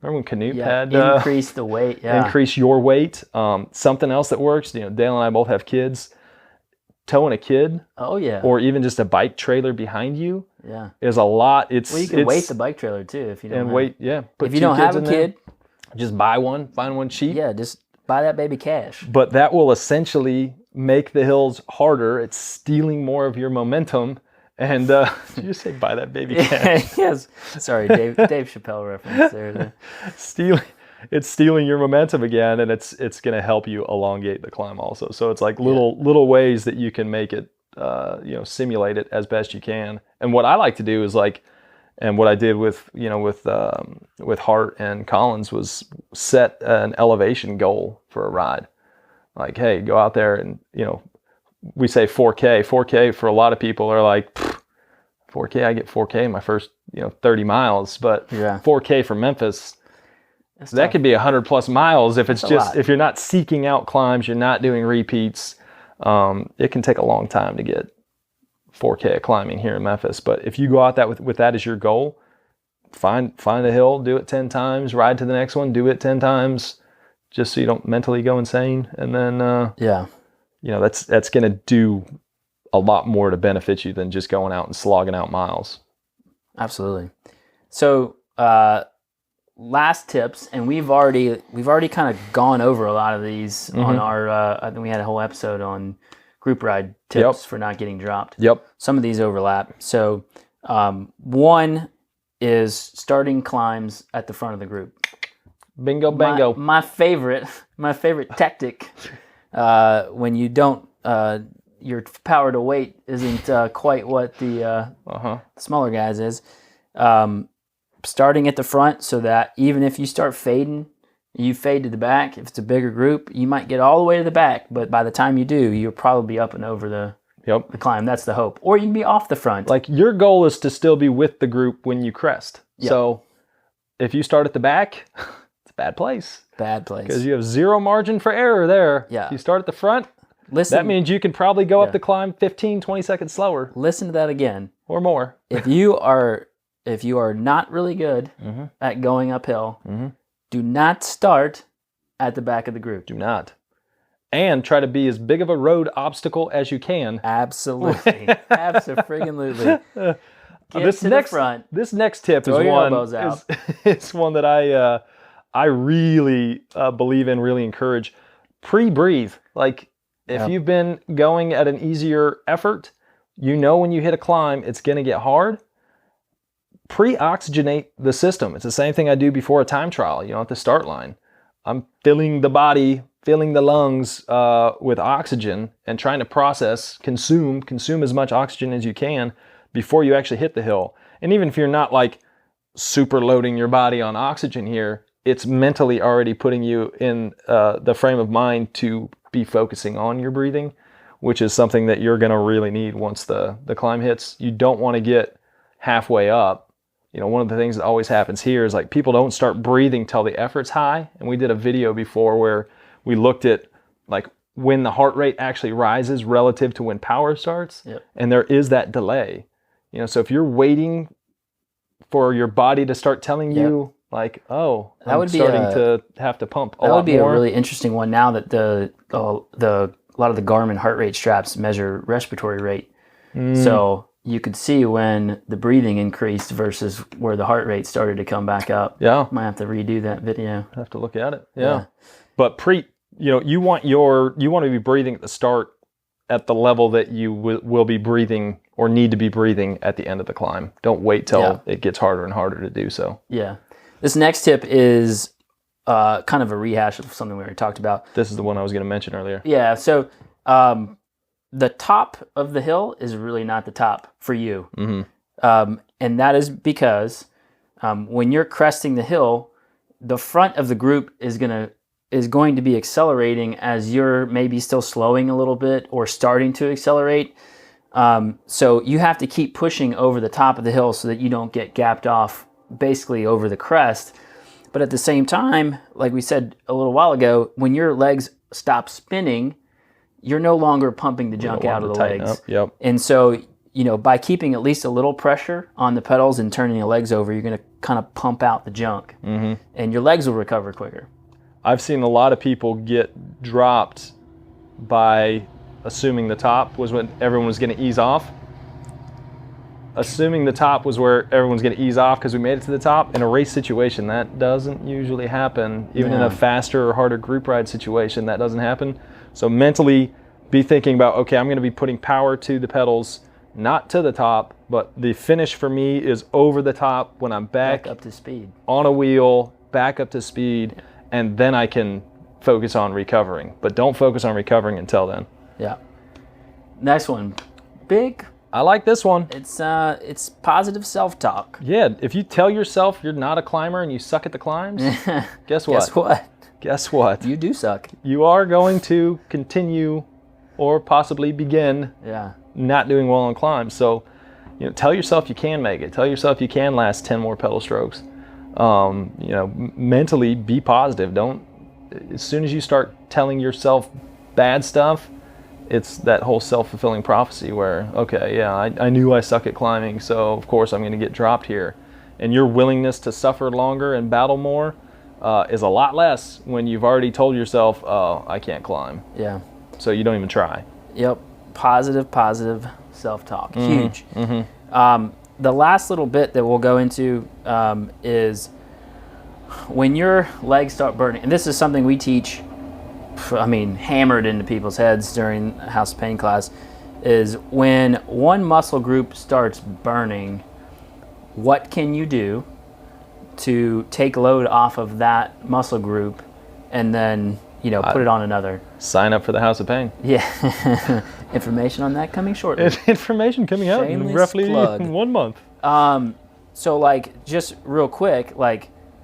Remember when Canute had increase the weight, increase your weight. Something else that works. Dale and I both have kids. Towing a kid, or even just a bike trailer behind you, is a lot. You can weight the bike trailer too if you don't. Put if you don't have a kid, just buy one. Find one cheap. Yeah, just buy that baby cash. But that will essentially make the hills harder. It's stealing more of your momentum. And did you say buy that baby cash? Yes. Sorry, Dave Chappelle reference there. It's stealing your momentum again, and it's going to help you elongate the climb also. So it's like little ways that you can make it, simulate it as best you can. And what I like to do is and what I did with Hart and Collins was set an elevation goal for a ride. Like, hey, go out there and, we say 4K. 4K for a lot of people are like, 4K, I get 4K in my first, 30 miles. But 4K for Memphis, that could be 100 plus miles if if you're not seeking out climbs, you're not doing repeats. It can take a long time to get 4K of climbing here in Memphis. But if you go out with that as your goal, find a hill, do it 10 times, ride to the next one, do it 10 times, just so you don't mentally go insane. And then, that's going to do a lot more to benefit you than just going out and slogging out miles. Absolutely. So, last tips, and we've already kind of gone over a lot of these on our. I think we had a whole episode on group ride tips for not getting dropped. Yep. Some of these overlap. So, one is starting climbs at the front of the group. Bingo, bango. My favorite tactic when you don't. Your power to weight isn't quite what the smaller guys is. Starting at the front so that even if you start fading, you fade to the back. If it's a bigger group, you might get all the way to the back, but by the time you do, you'll probably be up and over the climb. That's the hope. Or you can be off the front. Like your goal is to still be with the group when you crest. Yep. So if you start at the back, it's a bad place. Bad place. Because you have zero margin for error there. Yeah. If you start at the front, that means you can probably go up the climb 15, 20 seconds slower. Listen to that again. Or more. If you are not really good at going uphill, do not start at the back of the group. Do not. And try to be as big of a road obstacle as you can. Absolutely. Absolutely. Get to the front. This next tip Throw your elbows out. It's one that I really believe in, really encourage. Pre-breathe. Like, if you've been going at an easier effort, when you hit a climb, it's going to get hard. Pre-oxygenate the system. It's the same thing I do before a time trial, at the start line. I'm filling the body, filling the lungs with oxygen and trying to process, consume as much oxygen as you can before you actually hit the hill. And even if you're not like super loading your body on oxygen here, it's mentally already putting you in the frame of mind to be focusing on your breathing, which is something that you're going to really need once the climb hits. You don't want to get halfway up. One of the things that always happens here is like people don't start breathing till the effort's high. And we did a video before where we looked at like when the heart rate actually rises relative to when power starts. Yep. And there is that delay. So if you're waiting for your body to start telling you like, oh, I'm starting to have to pump a lot more. That would be a really interesting one now that the a lot of the Garmin heart rate straps measure respiratory rate. So you could see when the breathing increased versus where the heart rate started to come back up. Yeah. Might have to redo that video. I have to look at it. Yeah. But you want to be breathing at the start at the level that you will be breathing or need to be breathing at the end of the climb. Don't wait till it gets harder and harder to do so. Yeah. This next tip is kind of a rehash of something we already talked about. This is the one I was going to mention earlier. Yeah. So the top of the hill is really not the top for you. And that is because when you're cresting the hill, the front of the group is going to be accelerating as you're maybe still slowing a little bit or starting to accelerate. So you have to keep pushing over the top of the hill so that you don't get gapped off basically over the crest. But at the same time, like we said a little while ago, when your legs stop spinning, you're no longer pumping the junk out of the legs. Yep. And so, by keeping at least a little pressure on the pedals and turning your legs over, you're going to kind of pump out the junk. And your legs will recover quicker. I've seen a lot of people get dropped by assuming the top was when everyone was going to ease off. Assuming the top was where everyone's going to ease off because we made it to the top. In a race situation, that doesn't usually happen. Even in a faster or harder group ride situation, that doesn't happen. So mentally be thinking about, okay, I'm going to be putting power to the pedals, not to the top, but the finish for me is over the top when I'm back up to speed on a wheel, back up to speed, and then I can focus on recovering. But don't focus on recovering until then. Yeah. Next one. Big. I like this one. It's positive self-talk. Yeah, if you tell yourself you're not a climber and you suck at the climbs, guess what? Guess what? You do suck. You are going to continue or possibly begin not doing well on climbs. So, tell yourself you can make it. Tell yourself you can last 10 more pedal strokes. Mentally be positive. Don't, as soon as you start telling yourself bad stuff, it's that whole self-fulfilling prophecy where, okay, yeah, I knew I suck at climbing, so of course I'm going to get dropped here. And your willingness to suffer longer and battle more is a lot less when you've already told yourself, oh, I can't climb. Yeah. So you don't even try. Yep. Positive self-talk. Huge. The last little bit that we'll go into is when your legs start burning, and this is something we teach, hammered into people's heads during House of Pain class, is when one muscle group starts burning, what can you do to take load off of that muscle group and then, put it on another? Sign up for the House of Pain. Yeah. Information on that coming shortly. Information coming out in roughly 1 month. So, just real quick,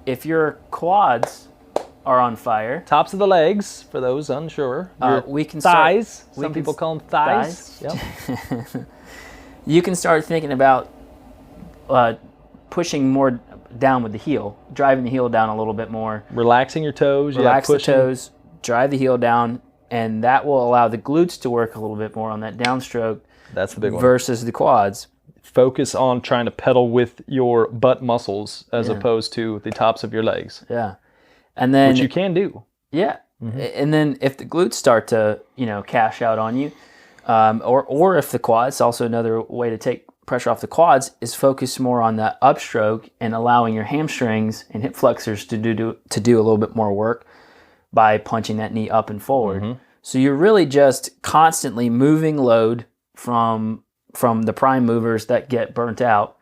if your quads are on fire. Tops of the legs, for those unsure. We can thighs. Some people call them thighs. Yep. You can start thinking about pushing more down with the heel, driving the heel down a little bit more. Relaxing your toes. Relax the toes, drive the heel down, and that will allow the glutes to work a little bit more on that downstroke. That's the big one. Versus the quads. Focus on trying to pedal with your butt muscles as opposed to the tops of your legs. Yeah. And then, which you can do. Yeah. And then if the glutes start to, cash out on you, or if the quads, also another way to take pressure off the quads is focus more on the upstroke and allowing your hamstrings and hip flexors to do a little bit more work by punching that knee up and forward. So you're really just constantly moving load from the prime movers that get burnt out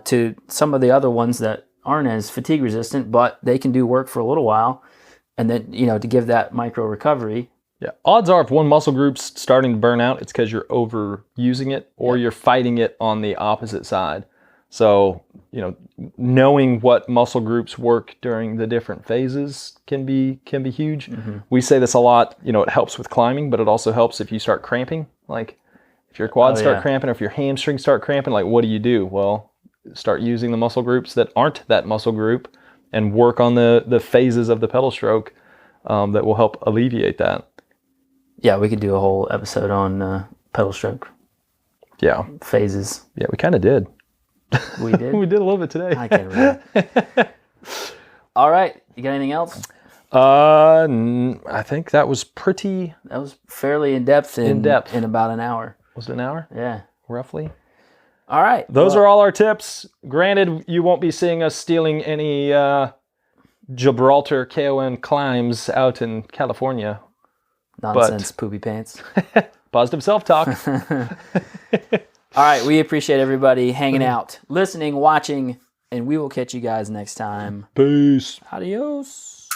to some of the other ones that aren't as fatigue resistant, but they can do work for a little while, and then to give that micro recovery. Yeah, odds are if one muscle group's starting to burn out, it's because you're overusing it or you're fighting it on the opposite side. So knowing what muscle groups work during the different phases can be huge. We say this a lot. It helps with climbing, but it also helps if you start cramping. Like if your quads start cramping, or if your hamstrings start cramping, what do? Well, start using the muscle groups that aren't that muscle group and work on the phases of the pedal stroke that will help alleviate that. Yeah, we could do a whole episode on pedal stroke. Yeah. Phases. Yeah, we kind of did. We did? We did a little bit today. I can't remember. All right. You got anything else? I think that was pretty... That was fairly in-depth in about an hour. Was it an hour? Yeah. Roughly? All right. Those are all our tips. Granted, you won't be seeing us stealing any Gibraltar KOM climbs out in California. Nonsense, poopy pants. Positive self-talk. All right, we appreciate everybody hanging out, listening, watching, and we will catch you guys next time. Peace. Adios.